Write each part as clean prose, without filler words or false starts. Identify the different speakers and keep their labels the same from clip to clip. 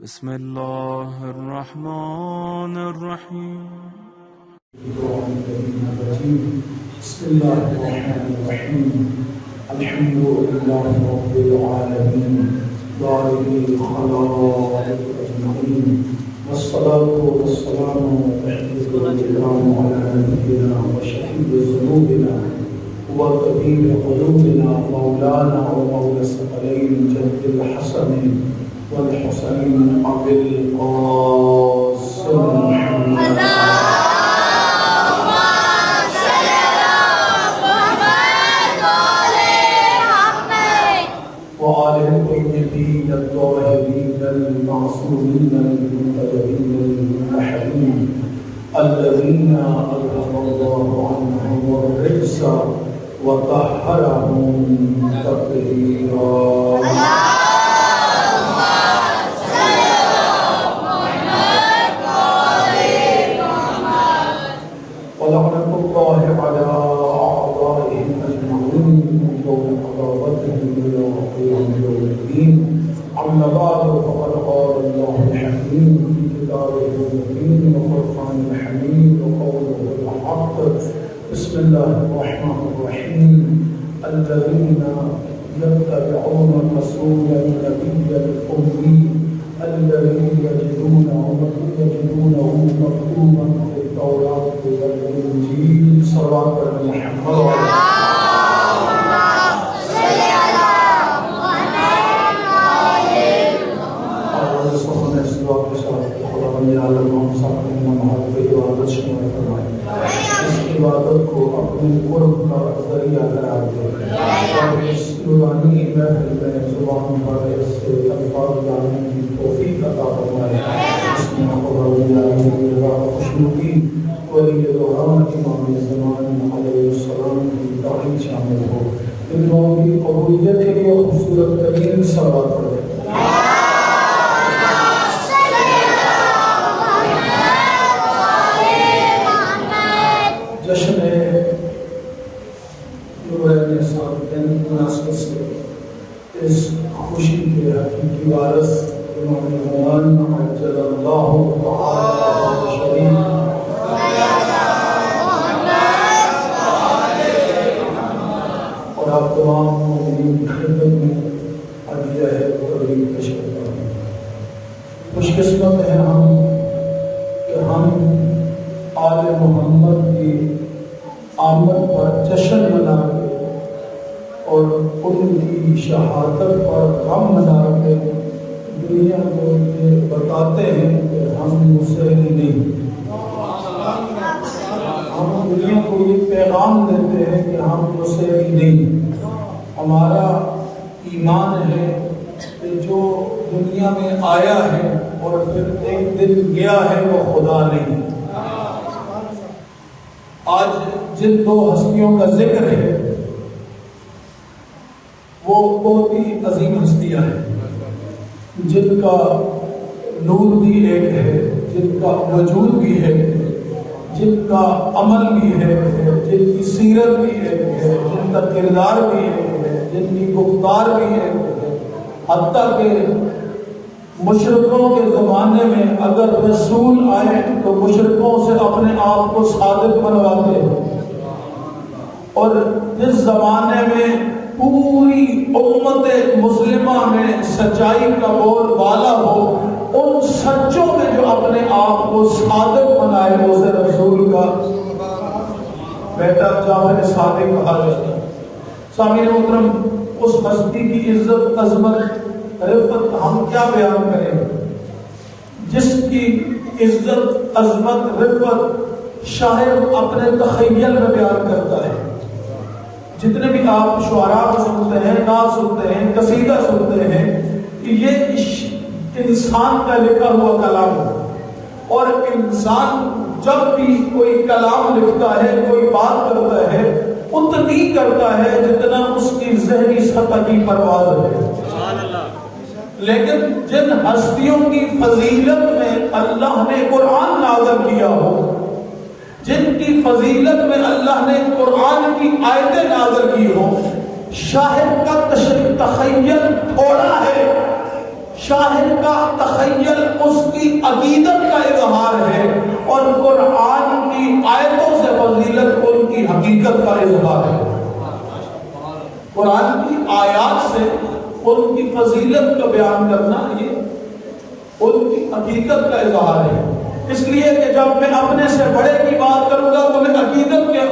Speaker 1: بسم الله الرحمن الرحيم.
Speaker 2: بسم الله الرحمن الرحيم. الحمد لله رب العالمين بارئ الخلائق أجمعين، والصلاة والسلام على نبينا وشهيد ذنوبنا وطبيب قلوبنا مولانا ومولى الثقلين جد الحسن والحسين أبي القاسم محمد وآله الطيبين الطاهرين المعصومين المنتجبين الموحدين الذين أذهب الله عنهم الرجس وطهرهم تطهيرا. ولعنة الله على أعدائهم أجمعين من يوم قضاوتهم إلى قيام يوم الدين. أما بعد، فقد قال الله الحكيم في كتابه المبين وفرقان الحميد وقوله الحق. بسم الله الرحمن الرحيم. الذين يتبعون الرسول النبي الأمي الذي يجدونه مكتوبا في التوراة والإنجيل. صلاة محمد عبادت کو اپنے قرب کا ذریعہ قرار دے اور اس نورانی محفل میں زبان پر اس سے الفاظ لانے کی توفیق عطا فرمائے. اس میں خدا خوشنودی ولی دوران امام زمان علیہ السلام کی تعلیم شامل ہو. ان دعاؤں کی قبولیت کے لیے خوبصورت ترین صلوات پڑھیں. جشن مناسبت سے اس خوشی کے حقیقی وارث امام زمان عجل اللہ تعالی شریف اور آپ تمام مومنین کی خدمت میں عدیہ تقریب پیش کرتا ہوں. خوش قسمت ہیں ہم کہ ہم آل محمد کی آمد پر جشن منا کے اور ان کی شہادت پر غم منا کے دنیا کو یہ بتاتے ہیں کہ ہم مسیحی نہیں. ہم دنیا کو یہ پیغام دیتے ہیں کہ ہم مسیحی نہیں. ہمارا ایمان ہے کہ جو دنیا میں آیا ہے اور پھر ایک دن گیا ہے وہ خدا نہیں. آج جن دو ہستیوں کا ذکر ہے وہ بہت ہی عظیم ہستیاں ہیں جن کا نور بھی ایک ہے، جن کا وجود بھی ہے، جن کا عمل بھی ہے، جن کی سیرت بھی ایک ہے، جن کا کردار بھی ایک ہے، جن کی گفتار بھی ایک ہے. حتیٰ کہ مشرکوں کے زمانے میں اگر رسول آئے تو مشرکوں سے اپنے آپ کو صادق بنواتے ہیں. اور جس زمانے میں پوری امت مسلمہ میں سچائی کا بول بالا ہو، ان سچوں میں جو اپنے آپ کو صادق بنائے اسے رسول کا بیٹا جعفر صادق کہا جاتا ہے. سامعین محترم، اس ہستی کی عزت، عظمت، رفت ہم کیا بیان کریں جس کی عزت، عظمت، رفت شاعر اپنے تخیل میں بیان کرتا ہے. جتنے بھی آپ شعراء سنتے ہیں، نعت سنتے ہیں، قصیدہ سنتے ہیں، کہ یہ انسان کا لکھا ہوا کلام ہے. اور انسان جب بھی کوئی کلام لکھتا ہے، کوئی بات کرتا ہے، اتنی کرتا ہے جتنا اس کی ذہنی سطح کی پرواز ہے. لیکن جن ہستیوں کی فضیلت میں اللہ نے قرآن نازل کیا ہو، جن کی فضیلت میں اللہ نے قرآن کی آیتیں نازل کی ہو، شاعر کا تخیل تھوڑا ہے، شاعر کا تخیل کی عقیدت کا اظہار ہے، اور قرآن کی آیتوں سے فضیلت ان کی حقیقت کا اظہار ہے۔ قرآن کی آیات سے ان کی فضیلت کا بیان کرنا یہ ان کی حقیقت کا اظہار ہے۔ اس لیے کہ جب میں اپنے سے بڑے کی بات کروں گا تو میں عقیدت کے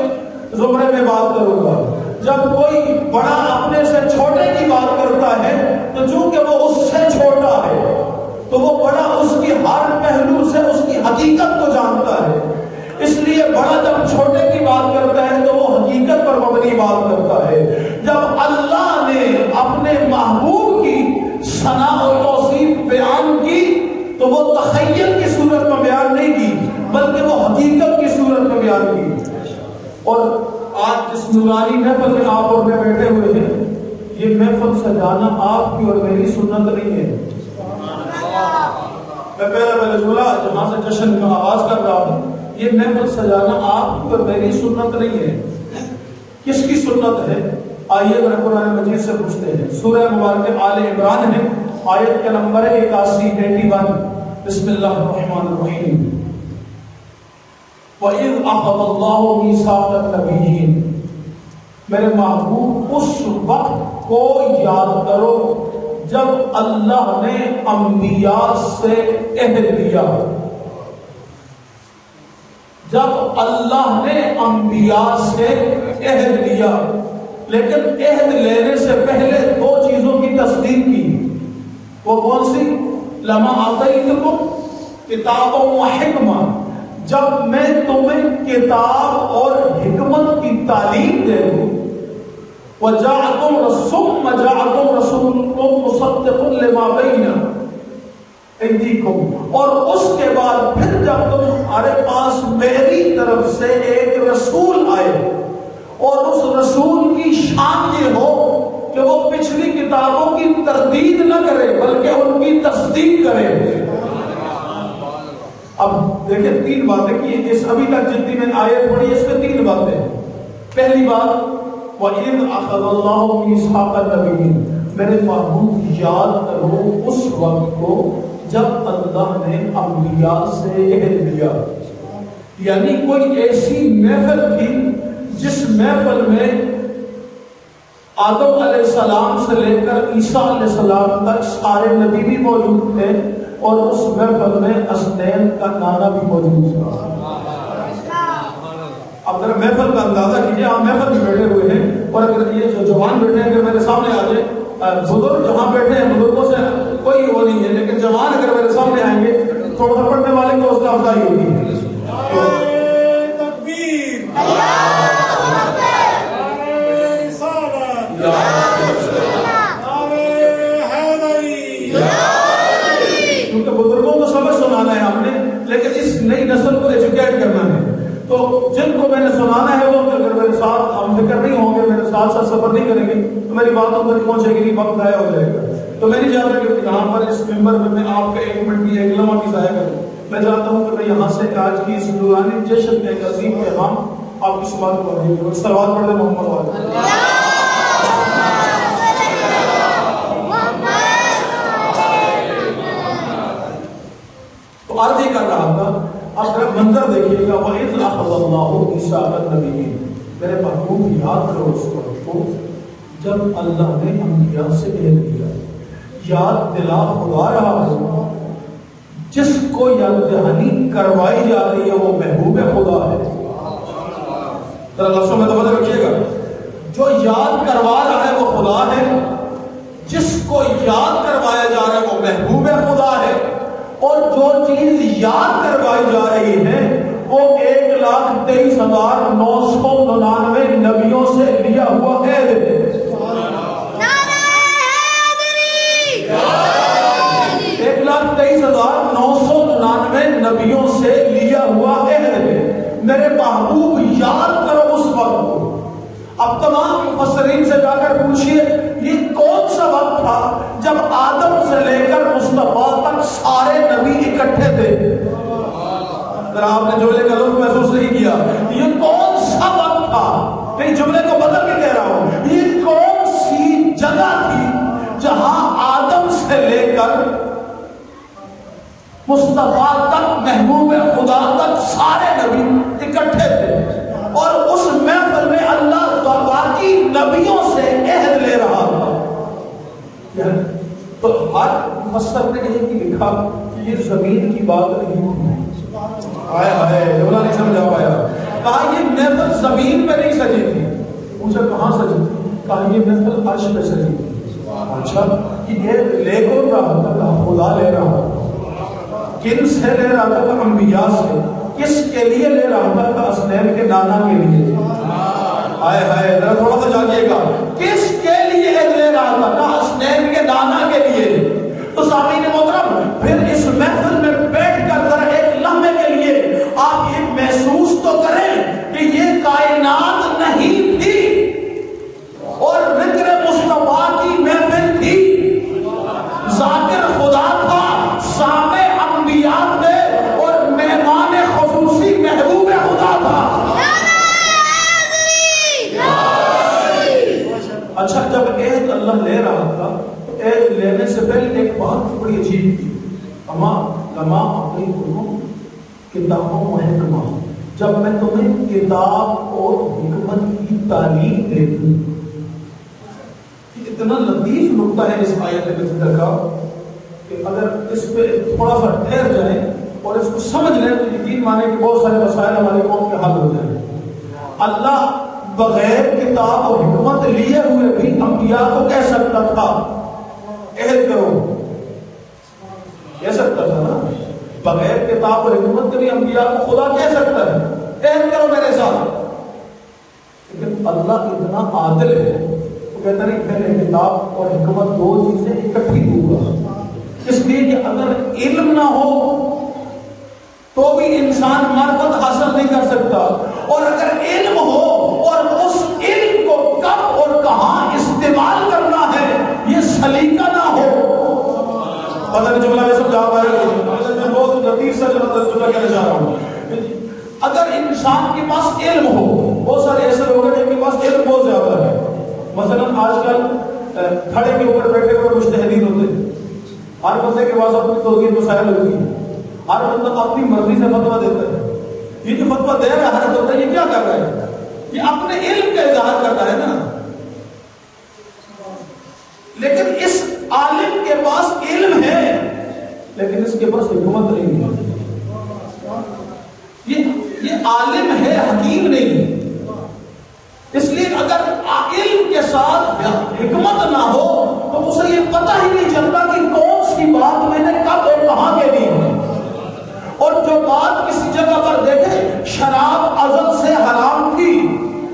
Speaker 2: زمرے میں بات کروں گا۔ جب کوئی بڑا اپنے سے چھوٹے کی بات کرتا ہے تو چونکہ وہ اس سے چھوٹا ہے تو وہ بڑا اس کی ہر پہلو سے اس کی حقیقت کو جانتا ہے۔ اس لیے بڑا جب چھوٹے کی بات کرتا ہے تو وہ حقیقت پر مبنی بات کرتا ہے۔ جب اللہ نے اپنے محبوب کی ثنا و توصیف بیان کی تو وہ تخیل کی صورت میں بیان نہیں کی بلکہ وہ حقیقت کی صورت میں بیان کی۔ اور آج جس نورانی محفل میں آپ اور میں بیٹھے ہوئے ہیں، یہ محفل سجانا آپ کی اور میری سنت نہیں ہے۔ میں پہلے جملہ جہاں سے جشن کا آغاز کر رہا ہوں، یہ محفل سجانا آپ کی اور میری سنت نہیں ہے۔ کس کی سنت ہے؟ آئیے ذرا قرآن مجید سے پوچھتے ہیں۔ سورہ مبارکہ آل عمران ہے، آیت کا نمبر ہے 81 بسم اللہ الرحمن الرحیم۔ وَإِذْ أَخَذَ اللَّهُ مِيثَاقَ النَّبِيِّينَ، میرے محبوب اس وقت کو یاد کرو جب اللہ نے انبیاء سے عہد لیا۔ جب اللہ نے انبیاء سے عہد لیا، لیکن عہد لینے سے پہلے دو چیزوں کی تصدیق کی۔ وہ کون سی؟ لما آتیتکم کتاب و حکمہ، جب میں تمہیں کتاب اور حکمت کی تعلیم دے دوں۔ وَجَاءَكُمْ رَسُولٌ مُصَدِّقٌ لِمَا بَيْنَ أَيْدِيكُمْ، اور اس کے بعد پھر جب تمہارے پاس میری طرف سے ایک رسول آئے، اور اس رسول کی شان یہ ہو کہ وہ پچھلی کتابوں کی تردید نہ کرے بلکہ ان کی تصدیق کرے۔ اب دیکھیں تین باتیں کی، اس ابھی تک جتنی میں آیت پڑھی اس میں تین باتیں۔ پہلی بات وَإِذْ أَخَذَ اللَّهُ مِيثَاقَ النَّبِيِّينَ، میرے محبوب یاد کرو اس وقت کو جب اللہ نے انبیاء سے عہد لیا۔ یعنی کوئی ایسی محفل تھی جس محفل میں آدم علیہ السلام سے لے کر عیسیٰ علیہ السلام تک سارے نبی بھی موجود تھے، اور اس محفل میں اسنین کا نانا بھی موجود تھا۔ اب ذرا محفل کا اندازہ کیجیے، آپ محفل میں بیٹھے ہوئے ہیں اور اگر یہ جو جوان بیٹھے ہیں اگر میرے سامنے آ جائے، بزرگ جہاں بیٹھے ہیں بزرگوں سے کوئی وہ نہیں ہے، لیکن جوان اگر میرے سامنے آئیں گے تھوڑا سا پڑھنے والے کو اس کا افزائی ہوگی۔ کیونکہ بزرگوں کو سبق سنانا ہے ہم نے، لیکن اس نئی نسل کو ایجوکیٹ کرنا ہے، تو جن کو میں نے سنانا ہے وہ اگر میرے ساتھ ہم فکر نہیں ہوں گے، میرے ساتھ ساتھ سفر نہیں کریں گے تو میری باتوں تک پہنچے گی نہیں، وقت ضائع ہو جائے گا۔ تو میں نہیں چاہتا کہ یہاں پر اس ممبر میں آپ کا ایک منٹ بھی ایک لمحہ بھی ضائع کروں۔ میں چاہتا ہوں کہ میں یہاں سے آج کی اس نورانی جشن کے عظیم پیغام آپ کی سماعت کو دیں گے۔ صلوات پڑھ دیں محمد والے۔ تو عرض ہی کر رہا تھا، اب ذرا منظر دیکھیے گا۔ وَإِذْ أَخَذَ اللَّهُ مِيثَاقَ النَّبِيِّينَ، میرے محبوب یاد کرو اس وقت کو جب اللہ نے انبیاء سے عہد لیا۔ یاد دلا خدا رہا ہو، جس کو یاد دہانی کروائی جا رہی ہے وہ محبوب خدا ہے۔ ذرا لفظوں میں توجہ رکھیے گا، جو یاد کروا رہا ہے وہ خدا ہے، جس کو یاد کروایا جا رہا ہے وہ محبوب خدا ہے، اور جو چیز یاد کروائی جا رہی ہے وہ 1,23,999 نبیوں سے لیا ہوا عہد ہے۔ 1,23,999 نبیوں سے لیا ہوا عہد ہے۔ میرے محبوب یاد کرو اس وقت کو۔ اب تمام مفسرین سے جا کر پوچھئے یہ کون سا وقت تھا جب آدم سے لے کر مصطفیٰ تک سارے نبی اکٹھے تھے؟ اگر آپ نے جملے کا لطف محسوس نہیں کیا، یہ کون سا وقت تھا؟ نہیں، جملے کو بدل کے کہہ رہا ہوں، یہ کون سی جگہ تھی جہاں آدم سے لے کر مصطفیٰ تک، محبوب خدا تک سارے نبی اکٹھے تھے، اور اس محفل میں اللہ باقی نبیوں سے عہد لے رہا تھا. تو ہر مفسر نے یہ بھی لکھا کہ یہ زمین کی بات نہیں تھی. آئے ہائے جملہ نہیں سمجھا پایا. کہا یہ محفل زمین پہ نہیں سجی تھی. مجھے کہاں سجی تھی؟ کہا یہ محفل عرش پہ سجی تھی. اچھا یہ لے کون رہا تھا؟ خدا لے رہا تھا. کن سے لے رہا تھا؟ انبیاء سے. کس کے لیے لے رہا تھا؟ کہ اسنین کے نانا کے لیے. آئے ہائے ذرا تھوڑا سا جاگیے گا. کس کے لیے لے رہا تھا؟ کہ اسنین کے نانا کے لیے. تو سامعین محترم پھر اس محفل میں بیٹھ کر ذرا ایک لمحے کے لیے آپ یہ محسوس تو کریں کہ یہ کائنات نہیں تھی اور ذکر مصطفیٰ کی محفل تھی. ذاکر خدا تھا، سامع انبیاء تھے، اور مہمان خصوصی محبوب خدا تھا. اچھا جب عہد اللہ لے رہا تھا تو عہد لینے سے پہلے ایک بات بڑی عجیب تھی. اما لما اعطیتکم کتابوں و حکمہ، جب میں تمہیں کتاب اور حکمت کی تعلیم دے دوں. اتنا لطیف نقطہ ہے اس آیت میں کا کہ اگر اس پہ تھوڑا سا ٹھہر جائیں اور اس کو سمجھ لیں تو یقین مانے کہ بہت سارے مسائل ہمارے قوم کے حل ہو جائیں. اللہ بغیر کتاب اور حکمت لیے ہوئے بھی انبیاء کو کہہ سکتا تھا عہد کرو. کہہ سکتا تھا نا. بغیر کتاب اور حکمت کے بھی انبیاء کو خدا کہہ سکتا ہے عہد کرو میرے ساتھ. لیکن اللہ اتنا عادل ہے، وہ کہتا نہیں پہلے کتاب اور حکمت دو چیزیں اکٹھی ہوگا. اس لیے کہ اگر علم نہ ہو تو بھی انسان معرفت حاصل نہیں کر سکتا، اور اگر علم ہو اور اس علم کو کب اور کہاں استعمال کرنا ہے یہ سلیقہ نہ ہو. پتہ نہیں جملہ میں سمجھا پائے گا؟ میں بہت لطیف سا جملہ کہنا چاہ رہا ہوں. اگر انسان کے پاس علم ہو، بہت سارے ایسے لوگ ہیں جن کے پاس علم بہت زیادہ ہے. مثلا آج کل کھڑے کے اوپر بیٹھے ہوئے مجتہدین ہوتے ہیں. ہر بندے کے پاس اپنی توجیہ مسائل ہوتی ہے، ہر بندہ اپنی مرضی سے فتویٰ دیتا ہے. یہ جو فتویٰ دے رہا ہے ہر بندہ یہ کیا کر رہا ہے؟ یہ اپنے علم کا اظہار کر رہا ہے نا. لیکن اس عالم کے پاس علم ہے لیکن اس کے پاس حکمت نہیں ہے. یہ عالم ہے، حکیم نہیں. اس لیے اگر علم کے ساتھ حکمت نہ ہو تو اسے یہ پتہ ہی نہیں چلتا کہ کون سی بات میں نے کب اور کہاں کہنی ہے. اور جو بات کسی جگہ پر دیکھے شراب ازل سے حرام تھی،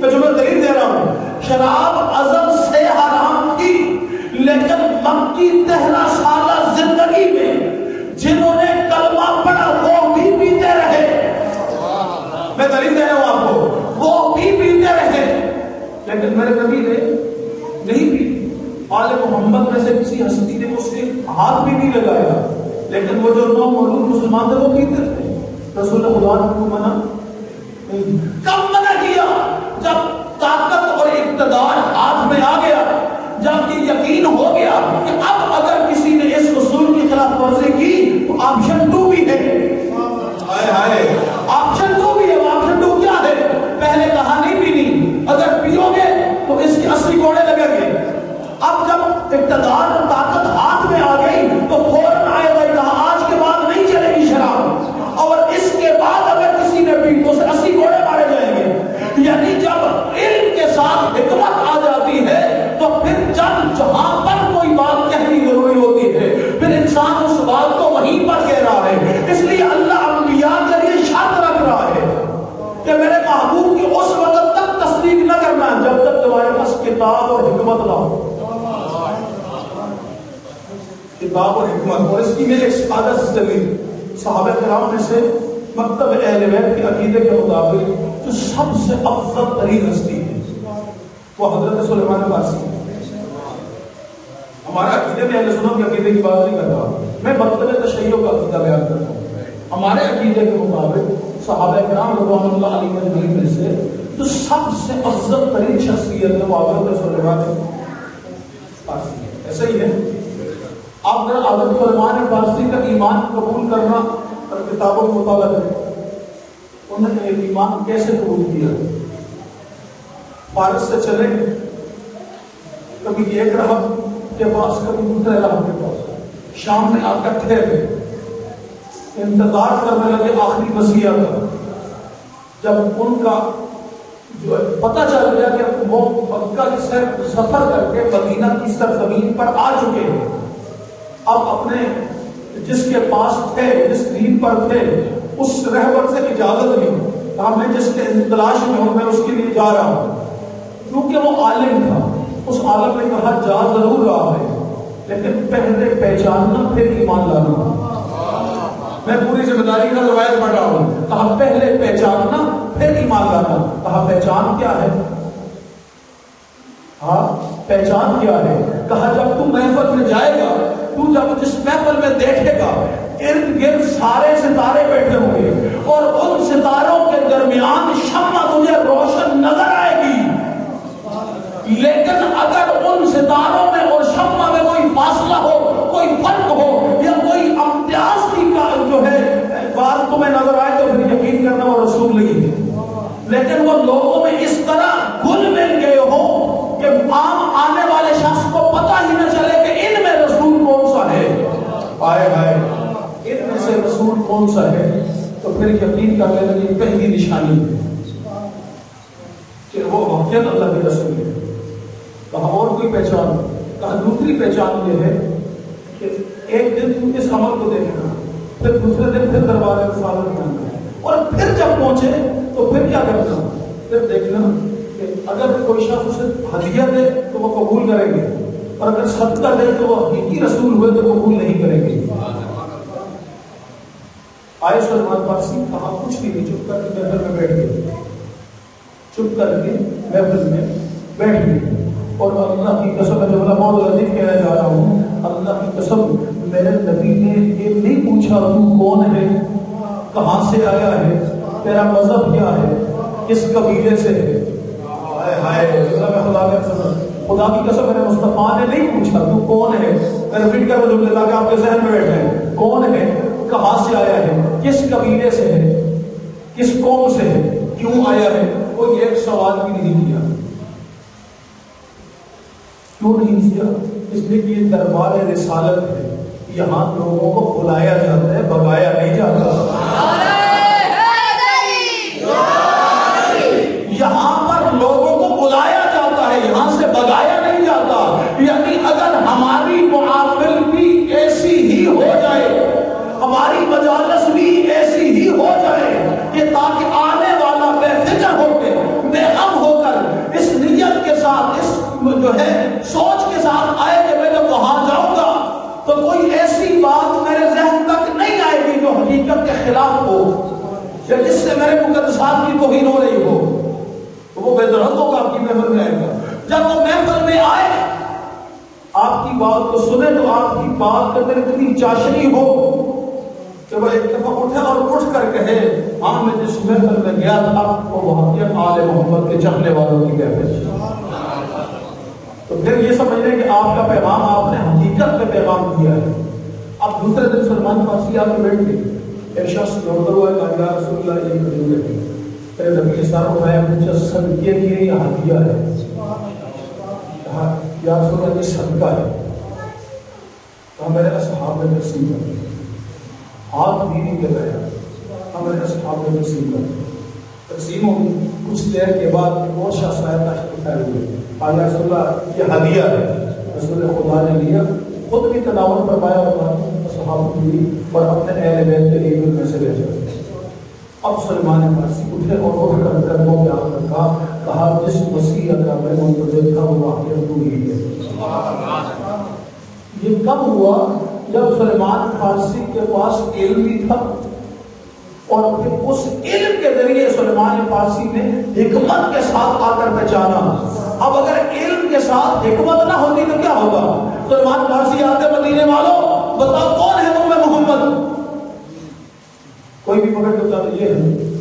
Speaker 2: تو جو میں دلیل دے رہا ہوں شراب ازل سے حرام تھی، لیکن مکی 13 سالہ زندگی میں جنہوں نے کلمہ پڑھا وہ بھی پیتے رہے. میں دلیل دے رہا ہوں آپ کو، وہ بھی پیتے رہے لیکن میرے نبی نے نہیں پی. آل محمد میں سے کسی ہستی نے اس کے ہاتھ بھی نہیں لگایا، لیکن وہ جو نو مولود مسلمان تھے وہ پیتے تھے. رسول خدا نے کو منع نہیں. کب منع کیا؟ جب طاقت اور اقتدار ہاتھ میں آ گیا، جب یہ یقین ہو گیا کہ اب اگر کسی نے اس اصول کی خلاف ورزی کی تو آپشن 2 بھی ہے. ہائے ہائے آپشن 2 بھی ہے. آپشن 2 کیا ہے؟ پہلے کہا نہیں پینی، اگر پیو گے تو اس کے 80 کوڑے لگیں گے. اب جب اقتدار اور طاقت ہاتھ میں آ گئی تو فوراً آئے گا کہا آج کے بعد نہیں چلے گی شراب، اور اس کے بعد اگر کسی نے پی تو اسے 80 کوڑے مارے جائیں گے. یعنی جب علم کے ساتھ حکمت آ جاتی ہے تو پھر جب جہاں پر کوئی بات کہنی ضروری ہوتی ہے پھر انسان اس بات کو وہیں پر کہہ رہا ہے. اس لیے اللہ انبیاء کے لیے شرط رکھ رہا ہے کہ میرے محبوب کی اس وقت تک تصدیق نہ کرنا جب تک تمہارے پاس کتاب اور حکمت نہ ہو. کتاب اور حکمت. اور اس کی میں ایک سادہ سی دلیل صحابہ کرام میں سے مکتب اہل بیت کے عقیدے کے مطابق جو سب سے افضل ترین ہستی ہے وہ حضرت سلیمان پارسی. ہمارا عقیدے میں اہل سنت کے عقیدے کی بات نہیں کرتا، میں مکتب تشیع کا عقیدہ بیان کرتا ہوں. ہمارے عقیدے کے مطابق صحابہ کرام رضوان اللہ علیہ مجمعین میں سے جو سب سے افضل ترین شخصیت ہے وہ حضرت سلیمان پارسی ہے. ایسا ہی ہے. آپ نے حضرت سلیمان فارسی کا ایمان قبول کرنا اور کتابوں کا مطالعہ کریں، انہوں نے ایمان کیسے قبول کیا؟ فارس سے چلے، کبھی ایک راہب کے پاس، کبھی دوسرے راہب کے پاس، شام میں آ کر ٹھہرے، انتظار کرنے لگے آخری مسیح کا۔ جب ان کا جو پتہ چل گیا کہ وہ مکہ سے سفر کر کے مدینہ کی سرزمین پر آ چکے ہیں، اب اپنے جس کے پاس تھے، جس دین پر تھے، اس رہبر سے اجازت لی، کہا میں جس کے تلاش میں ہوں میں اس کے لیے جا رہا ہوں۔ کیونکہ وہ عالم تھا، اس عالم نے کہا جا ضرور رہا ہے لیکن پہلے پہچاننا پھر ایمان لانا۔ میں پوری ذمہ داری کا روایت پڑھ رہا ہوں، کہا پہلے پہچاننا پھر ایمان لانا۔ کہا پہچان کیا ہے؟ ہاں پہچان کیا ہے؟ کہا جب تو محفل میں جائے گا، تو جب جس محفل میں دیکھے گا ارد گرد سارے ستارے بیٹھے ہوں گے اور ان ستاروں کے درمیان شمع تجھے روشن نظر آئے گی، لیکن اگر ان ستاروں میں اور شمع میں کوئی فاصلہ ہو، کوئی فرق ہو یا کوئی امتیاز کی جو ہے بات تمہیں نظر آئے تو پھر یقین کرنا وہ رسول نہیں ہے۔ لیکن وہ لوگوں میں اس طرح گل مل گئے ہو کہ عام آنے والے شخص کو پتہ ہی نہ چلے کہ ان میں رسول کون سا ہے۔ آئے ہائے، ان میں سے رسول کون سا ہے؟ تو پھر یقین کر لینا یہ پہلی نشانی ہے کہ وہ واقعی اللہ کے رسول ہے۔ کہا اور کوئی پہچان؟ کہا دوسری پہچان یہ ہے کہ ایک دن تم اس عمل کو دیکھنا، پھر دوسرے دن پھر دربار رسالت میں آنا، اور پھر جب پہنچے تو پھر کیا کرنا؟ پھر دیکھنا کہ اگر کوئی شخص اسے ہدیہ دے تو وہ قبول کریں گے، اور اگر صدقہ دے تو وہ حقیقی رسول ہوئے تو قبول نہیں کریں گے۔ آئے سلیمان فارسی، کہا کچھ نہیں، چپ کر کے محفل میں بیٹھ گئے، چپ کر کے محفل میں بیٹھ گئے۔ اور اللہ کی قسم ہے، جملہ بہت لطیف کہنا چاہ رہا ہوں، اللہ کی قسم میرے نبی نے یہ نہیں پوچھا تو کون ہے، کہاں سے آیا ہے، تیرا مذہب کیا ہے، کس قبیلے سے ہے۔ ہائے ہائے، خدا کی قسم، خدا کی قسم میرے مصطفیٰ نے نہیں پوچھا تو کون ہے، میں رپیٹ کر دوں تاکہ آپ کے ذہن میں بیٹھے ہیں، کون ہے، کہاں سے آیا ہے، کس قبیلے سے ہے، کس قوم سے ہے، کیوں آیا ہے، کوئی ایک سوال بھی نہیں کیا۔ کیوں نہیں کیا؟ اس لیے کہ یہ دربار رسالت ہے، یہاں لوگوں کو بلایا جاتا ہے، بگایا نہیں جاتا۔ یہاں پر لوگوں کو بلایا جاتا ہے، یہاں سے بگایا نہیں جاتا۔ یعنی اگر ہماری معافل بھی ایسی ہی ہو جائے، ہماری مجالس بھی ایسی ہی ہو جائے کہ تاکہ آنے والا بے فکر ہو کے، بے غم ہو کر اس نیت کے ساتھ، اس جو ہے سوچ کے ساتھ آئے کہ میں جب وہاں جاؤں گا تو کوئی ایسی بات میرے ذہن تک نہیں آئے گی جو حقیقت کے خلاف ہو یا جس سے میرے مقدسات کی توہین ہو رہی ہو، تو وہ بے درخت ہوگا، آپ کی محفل میں آئے گا۔ جب وہ محفل میں آئے، آپ کی بات کو سنے تو آپ کی بات کے اندر اتنی چاشنی ہو کہ وہ ایک دفعہ اٹھے اور اٹھ کر کہے ہاں میں جس محفل میں گیا تھا وہ وہاں کے آل محمد کے چاہنے والوں کی محفل تھی۔ تو پھر یہ سمجھ لیں کہ آپ کا پیغام آپ نے حقیقت میں پیغام دیا ہے۔ اب دوسرے دن سلمان فارسی آ کے بیٹھ گئے، ایک شخص نوکر ہوا کہ یا رسول اللہ یہ کھجور ہے، پھر نبی اسلام کو آیا مجھے صدقے کے لیے یہ ہدیہ ہے، کہا یا رسول اللہ یہ صدقہ ہے، کہا میرے اصحاب نے تقسیم کر دیا، ہاتھ بھی نہیں لگایا، کہا میرے اصحاب نے تقسیم کر دیا، تقسیم ہو گئی۔ کچھ دیر کے بعد اور شخص آیا تشریف لائے ہوئے، کہا رسول اللہ یہ ہدیہ ہے، رسول خدا نے لیا، خود بھی تناول فرمایا اور صحابہ بھی، اور اپنے اہل بیت کے لیے میں سے لے جائے۔ اب سلمان فارسی اٹھے اور اٹھ کر قدموں پہ آ کر کہا جس مسیح کا میں منتظر تھا وہ واقعہ تو ہی ہے۔ یہ کب ہوا؟ جب سلمان فارسی کے پاس علم بھی تھا، اور پھر اس علم کے ذریعے سلمان فارسی نے حکمت کے ساتھ آ کر پہچانا۔ اب اگر علم کے ساتھ حکمت نہ ہوتی تو کیا ہوگا؟ سلمان فارسی آتے مدینے والوں بتاؤ کون ہے تم میں محمد، کوئی بھی پکڑ کرتا تو یہ ہے۔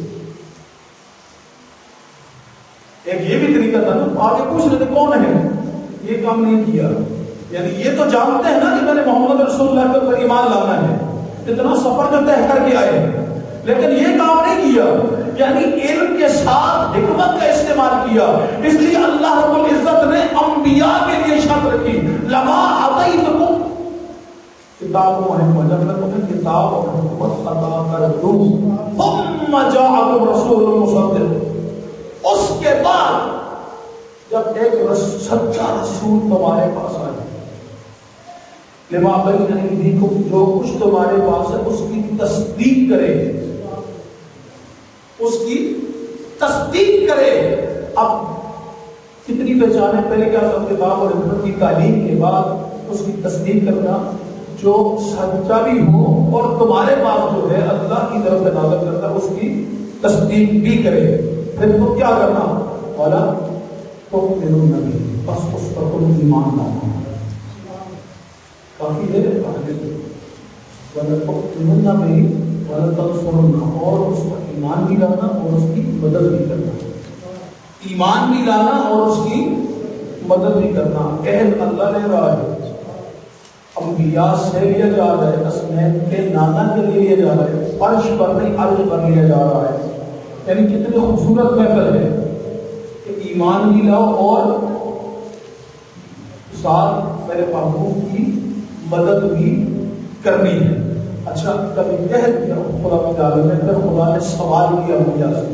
Speaker 2: ایک یہ بھی طریقہ تھا نا، آگے پوچھ لیتے کون ہے، یہ کام نہیں کیا، یعنی یہ تو جانتے ہیں نا کہ میں نے محمد رسول اللہ کے اوپر ایمان لانا ہے، اتنا سفر میں طے کر کے آئے، لیکن یہ کام نہیں کیا، یعنی علم کے ساتھ حکمت کا استعمال کیا۔ اس لیے اللہ رب العزت نے انبیاء کے لیے شرط رکھی، لما آتیتکم کتاب و حکمت، جب میں تمہیں کتاب اور حکمت عطا کر دوں، ثم جاءکم رسول مصدق، اس کے بعد جب ایک سچا رسول تمہارے پاس آئے، لما بین ایدیکم، جو کچھ تمہارے پاس ہے اس کی تصدیق کرے، اس کی تصدیق کرے۔ اب کتنی پہچانے، پہلے کیا تھا؟ کتاب اور حکمت کی تعلیم کے بعد اس کی تصدیق کرنا، جو سچا بھی ہو اور تمہارے پاس جو ہے اللہ کی طرف سے نازل کرتا اس کی تصدیق بھی کرے۔ پھر تو کیا کرنا؟ والا تو نبی، بس اس پر تم ایمان لانا، کافی ہے اور اس پر ایمان بھی لانا اور اس کی مدد بھی کرنا، ایمان بھی لانا اور اس کی مدد بھی کرنا۔ عہد اللہ لے رہا ہے، انبیاء سے لیا جا رہا ہے، اسنین کے نانا کے لیے لیا جا رہا ہے، عرش پر نہیں عرش پر لیا جا رہا ہے۔ یعنی کتنی خوبصورت محفل ہے کہ ایمان بھی لاؤ اور ساتھ میرے محبوب کی مدد بھی کرنی ہے۔ اچھا، کبھی عہد کیا خدا کی تعالیٰ نے، پھر خدا نے سوال کیا انبیاء سے،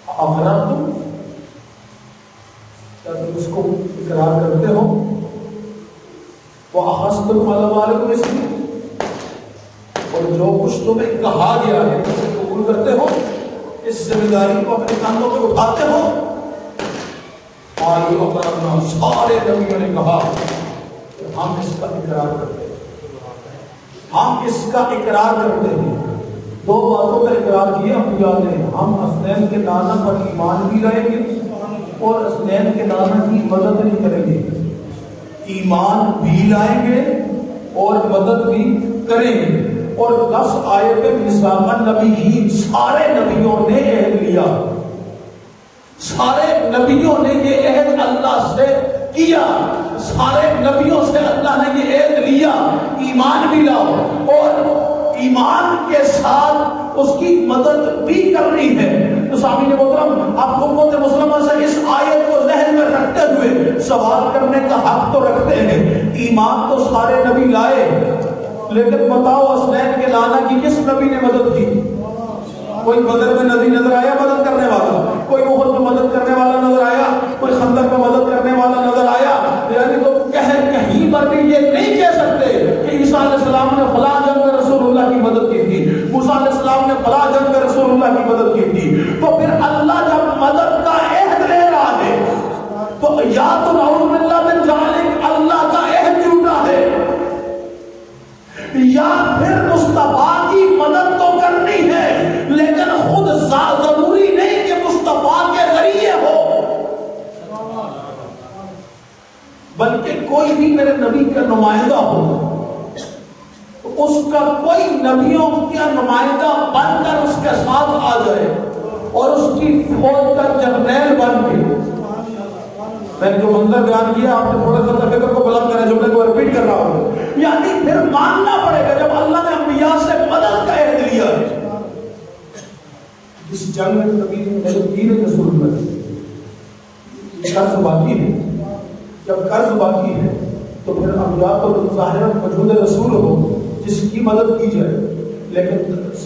Speaker 2: اقررتم، کیا تم اس کو اقرار کرتے ہو؟ وَأَخَذْتُمْ عَلَىٰ ذَلِكُمْ إِصْرِي، اور جو کچھ تمہیں کہا گیا ہے اسے قبول کرتے ہو، اس ذمہ داری کو اپنے کاندھوں پہ اٹھاتے ہو؟ قَالُوا أَقْرَرْنَا، سارے نبیوں نے کہا کہ ہم اس کا اقرار کرتے ہیں، ہم اس کا اقرار کرتے ہیں۔ دو باتوں کا اقرار کیا انبیاء نے، ہم حسنین کے نانا پر ایمان بھی لائیں گے اور حسنین کے نانا کی مدد بھی کریں گے، ایمان بھی لائیں گے اور مدد بھی کریں گے۔ اور 10 آیتیں میثاق النبیین، سارے نبیوں نے عہد لیا، سارے نبیوں نے یہ عہد اللہ سے کیا، سارے نبیوں سے اللہ نے یہ عہد لیا، ایمان بھی لاؤ اور ایمان کے ساتھ اس کی مدد بھی کرنی ہے۔ تو سامعین محترم، آپ امت مسلمہ سے اس آیت کو ذہن میں رکھتے ہوئے سوال کرنے کا حق تو رکھتے ہیں۔ ایمان تو سارے نبی لائے، لیکن بتاؤ حسنین کے نانا کی کس نبی نے مدد کی؟ کوئی بدر میں نبی نظر آیا مدد کرنے والا؟ کوئی احد میں مدد کرنے والا نظر آیا؟ کوئی خندق میں مدد کرنے والا نظر آیا؟ یعنی تو کہیں پر بھی یہ نہیں کہہ سکتے کہ عیسیٰ علیہ السلام نے فلاں جنگ میں رسول اللہ کی مدد کی تھی، موسیٰ علیہ السلام نے فلاں جنگ میں رسول اللہ کی مدد کی تھی۔ تو پھر اللہ جب مدد کا عہد لے رہا ہے تو یا تو نعوذ باللہ من ذالک اللہ کا عہد جھوٹا ہے، یا پھر مصطفیٰ کی مدد تو کرنی ہے لیکن خود ضروری نہیں کہ مصطفیٰ کے ذریعے ہو، بلکہ کوئی بھی میرے نبی کا نمائندہ ہو تو اس کا کوئی نبیوں کا نمائندہ بن کر اس کے ساتھ آ جائے اور اس کی فوج کا جرنیل بن کے۔ میں نے جو منظر بیان کیا آپ نے تھوڑا سا فکر کو بلند کریں، جملے کو ریپیٹ کر رہا ہوں، یعنی پھر ماننا پڑے گا جب اللہ نے انبیاء سے مدد کا عہد لیا ہے۔ اس جنگ میں نبی نے مدد کی نہیں، رسول اللہ قرض باقی ہے، جب قرض باقی ہے تو پھر انبیاء تو ظاہر موجود رسول ہو جس کی مدد کی جائے، لیکن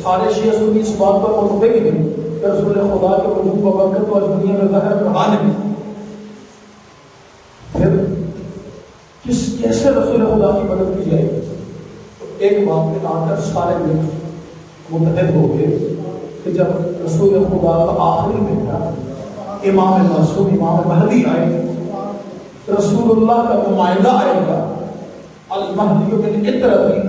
Speaker 2: سارے شیعہ سنی اس بات پر متفق ہیں کہ رسول خدا کے وجود و برکت تو آج دنیا میں ظاہر رہا نہیں، پھر کیسے رسول خدا کی مدد کی جائے؟ تو ایک بات میں آ کر سارے لوگ متحد ہو گئے کہ جب رسول خدا کا آخری بیٹا امام معصوم امام مہدی آئے، رسول اللہ کا نمائندہ آئے گا، المہدی من اطرتی،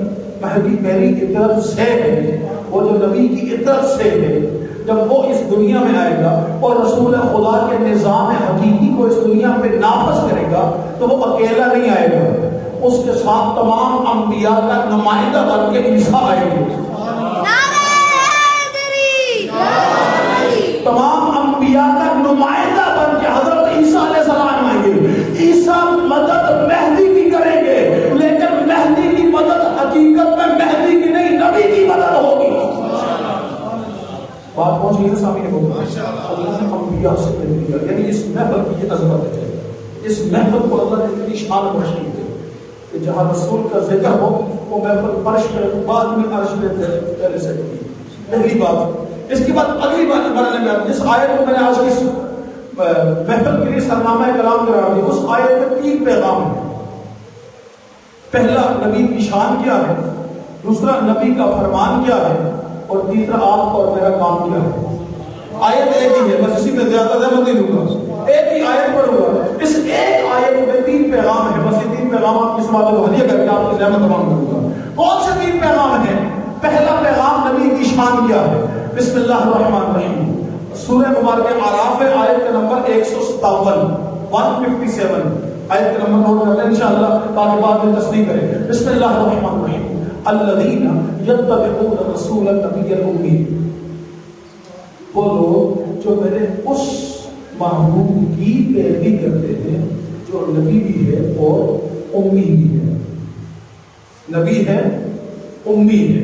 Speaker 2: مہدی میری اطرت سے ہے، وہ جو نبی کی اطرت سے ہے، جب وہ اس دنیا میں آئے گا اور رسول خدا کے نظام حقیقی کو اس دنیا پہ نافذ کرے گا تو وہ اکیلا نہیں آئے گا، اس کے ساتھ تمام انبیاء کا نمائندہ بن کے عیسیٰ آئے گے، تمام انبیاء کا نمائندہ بن کے حضرت عیسیٰ علیہ السلام آئیں گے۔ عیسیٰ مدد مہدی کی کریں بات پہنچ گئی سامنے کو اللہ نے انبیاء سے پیدا کیا، یعنی اس محفل کی یہ عظمت ہے، اس محفل کو اللہ نے اتنی شان بخشی ہے کہ جہاں رسول کا ذکر ہو وہ محفل فرش پہ بعد میں عرش پہ پہلے سے کی. پہلی بات. اس کے بعد اگلی بات بنانے میں جس آیت کو میں نے آج کی محفل کے لیے سرنامہ کلام قرار دیا، اس آیت میں 3 پیغام ہیں. پہلا نبی کی شان کیا ہے، دوسرا نبی کا فرمان کیا ہے، اور تیسرا آپ اور میرا کام کیا ہے. آیت ایک ہی ہے، بس اسی میں زیادہ زحمت نہیں دوں گا، ایک ہی آیت پڑھوں گا. اس ایک آیت میں 3 پیغام ہیں، بس یہ 3 پیغام آپ کی سوال کو ہدیہ کر کے آپ کی زحمت تمام کروں گا. کون سے 3 پیغام ہیں؟ پہلا پیغام نبی کی شان کیا ہے. بسم اللہ الرحمن الرحیم. سورہ مبارکہ اعراف آیت کا نمبر 157 157 آیت کا نمبر نوٹ کر لیں انشاءاللہ تاکہ بعد میں تصدیق کریں. بسم اللہ الرحمن الرحیم. الذین یتبعون الرسول النبی الامی. وہ لوگ جو میرے اس محبوب کی پیروی کرتے ہیں جو نبی بھی ہے اور امی بھی ہے. نبی ہے، امی ہے،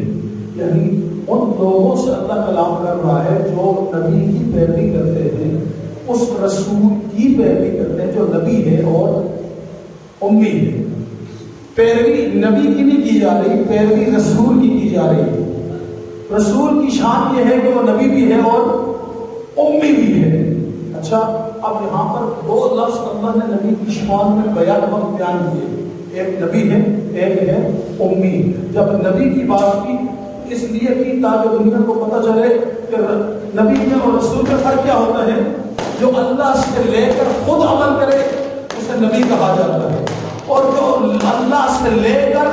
Speaker 2: یعنی ان لوگوں سے اللہ کلام کر رہا ہے جو نبی کی پیروی کرتے ہیں، اس رسول کی پیروی کرتے ہیں جو نبی ہے اور امی ہے. پیروی نبی کی نہیں کی جا رہی، پیروی رسول کی جا رہی ہے. رسول کی شان یہ ہے کہ وہ نبی بھی ہے اور امی بھی ہے. اچھا، اب یہاں پر 2 لفظ اللہ نے نبی کی شان میں بیان کیے، ایک نبی ہے، ایک ہے امی. جب نبی کی بات کی اس لیے کی تاکہ دنیا کو پتہ چلے کہ نبی میں اور رسول کا فرق کیا ہوتا ہے. جو اللہ سے لے کر خود عمل کرے اسے نبی کہا جاتا ہے، اور جو اللہ سے لے کر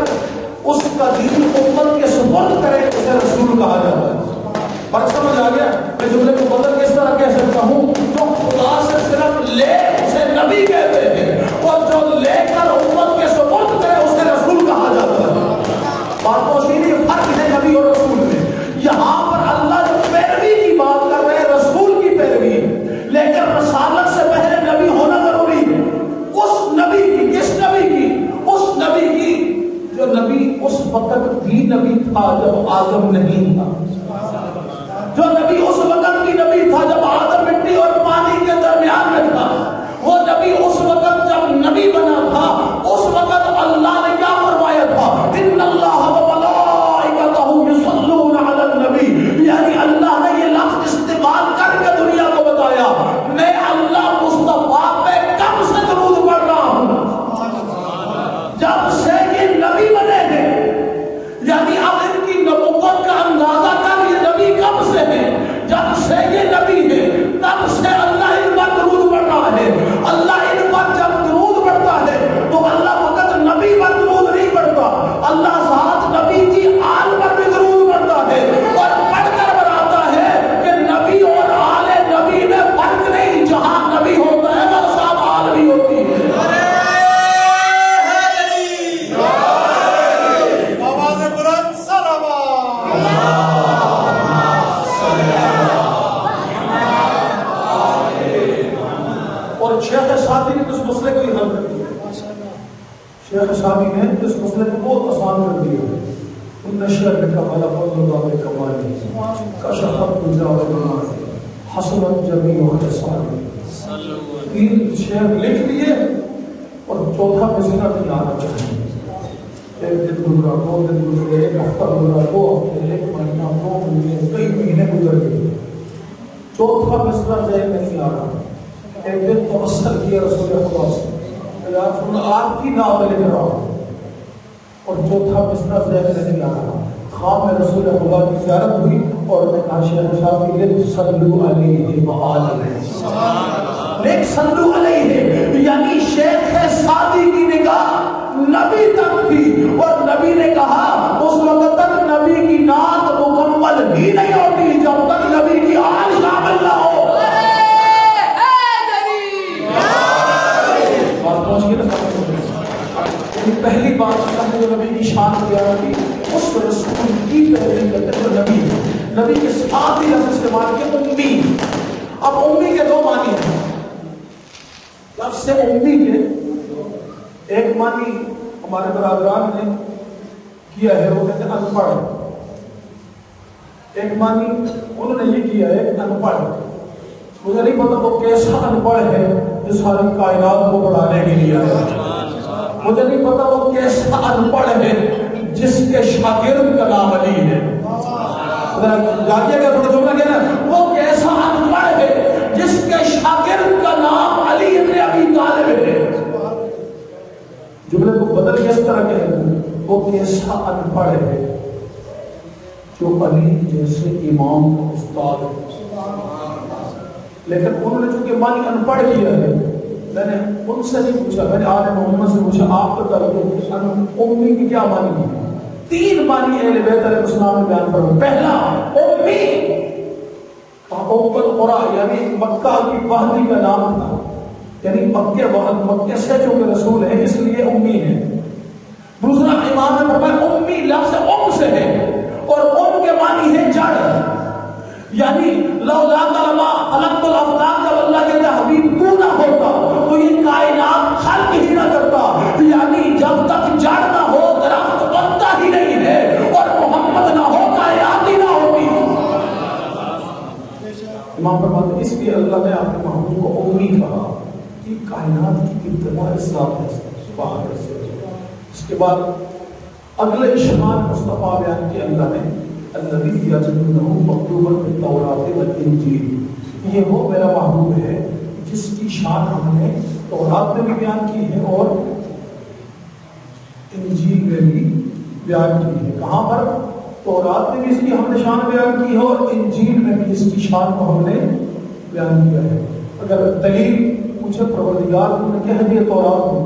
Speaker 2: اس کا دین امت کے سپرد کرے اسے رسول کہا جاتا ہے. فرق سمجھ آ گیا؟ میں جملے کو بدل کس طرح کہہ سکتا ہوں؟ جو خدا سے صرف لے اسے نبی کہتے ہیں، اور جو لے کر امت کے سپرد کرے اسے رسول کہا جاتا ہے. بات تو اسی لیے فرق ہے نبی اور رسول میں. یہاں پر اللہ جو پیروی کی بات کر رہے ہیں رسول کی پیروی، لیکن رسالت سے پہلے نبی ہونا ضروری ہے. اس نبی کی، کس نبی کی؟ اس نبی کی جو نبی اس وقت بھی نبی تھا جب آدم نہیں تھا، جو نبی اس وقت بھی نبی تھا جب آدم مٹی اور پانی کے درمیان میں تھا. وہ نبی اس وقت جب نبی بنا تھا اس وقت اللہ نے کیا فرمایا تھا؟ ان اللہ و ملائکتہ یصلون علی النبی. یعنی اللہ نے یہ لفظ استعمال کر کے دنیا کو بتایا میں اللہ مصطفیٰ پہ کب سے درود پڑھ رہا ہوں، جب سے یہ نبی بنے ہیں. یعنی اب ان کی نبوت کا اندازہ کر یہ نبی کب سے ہے؟ جب سے یہ نبی ہے تب سے اللہ ان پر درود پڑھ رہا ہے. اللہ ان پر جب درود پڑھتا ہے تو اللہ فقط نبی پر درود نہیں پڑھتا، اللہ ذات نبی کی آل پر بھی درود پڑھتا ہے، اور پڑھ کر بتاتا ہے کہ نبی اور آل نبی میں فرق نہیں. جہاں نبی ہوتا ہے وہ ساتھ آل بھی ہوتی ہے. اور شیخ سعدی نے اس مسئلے کو حل کر دیا. شیخ سعدی نے اس مسئلے کو بہت آسان کر دیا. ان شعر کا بھلا اللہ کے کمال کا شخص گزار حسنت جمی و حسان 3 شعر لکھ لیے اور چوتھا مصرع نہیں آ رہا ہے. ایک دن گزرا، 2 دن گزرے، ایک ہفتہ گزرا، 2 ہفتے، 1 مہینہ، 2 مہینے، کئی مہینے گزر گئے، چوتھا مصرع ذہن میں نہیں آ رہا. ایک دن توسل کیا رسول خدا سے، یا رسول آپ کی نام لے رہا ہوں، اور چوتھا مصرع ذہن میں نہیں آ رہا. خواہ میں رسول خدا کی زیارت ہوئی اور میں شیخ صاحب کی لکھ صلو علیہ وآلہ، لیک صلو علیہ. یعنی شیخ سعدی کی نگاہ نبی تک تھی، اور نبی نے کہا اس وقت تک نبی کی نعت مکمل ہی نہیں ہوتی جب تک نبی کی آل شامل نہ ہو. پہلی بات اللہ نے جو نبی کی شان بیان کی اس رسول کی پیروی کرتے جو نبی ہے. نبی کے ساتھ ہی لفظ استعمال کیا امی. اب امی کے 2 معنی ہیں. لفظ سے امی کے ایک معنی ہمارے برادران نے کیا ہے، وہ کہتے ہیں ان پڑھ. ایک معنی انہوں نے یہ کیا ہے انپڑھ. مجھے نہیں پتا وہ کیسا انپڑھ ہے جو ساری کائنات کو پڑھانے کے لیے آیا. مجھے نہیں پتا وہ کیسا انپڑھ ہے جس کے شاگرد کا نام علی ہے. جاگیے گا تھوڑا جملہ کہنا, وہ کیسا انپڑھ ہے جس کے شاگرد کا نام علی ابن ابی طالب ہے. جملے کو بدل کے اس طرح کہتے, وہ کیسا انپڑھ ہے جو علی جیسے امام کا استاد ہے. لیکن انہوں نے چونکہ معنی انپڑھ کیا ہے, میں نے ان سے نہیں پوچھا, میں نے آل محمد سے پوچھا آپ بتائیے امی کی کیا معنی ہے. 3 معنی اہل بیت علیہ السلام نے بیان کرو. پہلا امی, ام القریٰ یعنی مکہ کی وادی کا نام تھا, یعنی مکے سے جو کہ رسول ہے اس لیے امی ہے. دوسرا امام نے فرمایا امی لفظ ام سے ہے, اور ام کے معنی ہے جڑ, یعنی لولا کلمہ خلقت الافلاق, جب اللہ کے حبیب تو نہ ہوتا تو یہ کائنات خلق ہی نہ کرتا, یعنی جب تک جڑ نہ ہو درخت بنتا ہی نہیں ہے, اور محمد نہ ہو کائنات ہی نہ ہوتی. امام فرماتے اس لیے اللہ نے اپنے محبوب کو امی کہا کہ کائنات کی ابتدا اس ذات ہے. سبحان اللہ. اس کے بعد اگلے شان مصطفیٰ بیان کیا اللہ نے, الذی یجدونہ مکتوبا فی التوراۃ والانجیل, یہ وہ میرا محبوب ہے جس کی شان ہم نے تورات میں بھی بیان کی ہے اور انجیل میں بھی بیان کی ہے. کہاں پر؟ تورات میں بھی اس کی ہم نے شان بیان کی ہے اور انجیل میں بھی اس کی شان کو ہم نے بیان کیا ہے. اگر دلیل پوچھے پروردگار تم نے کہہ دیا تورات میں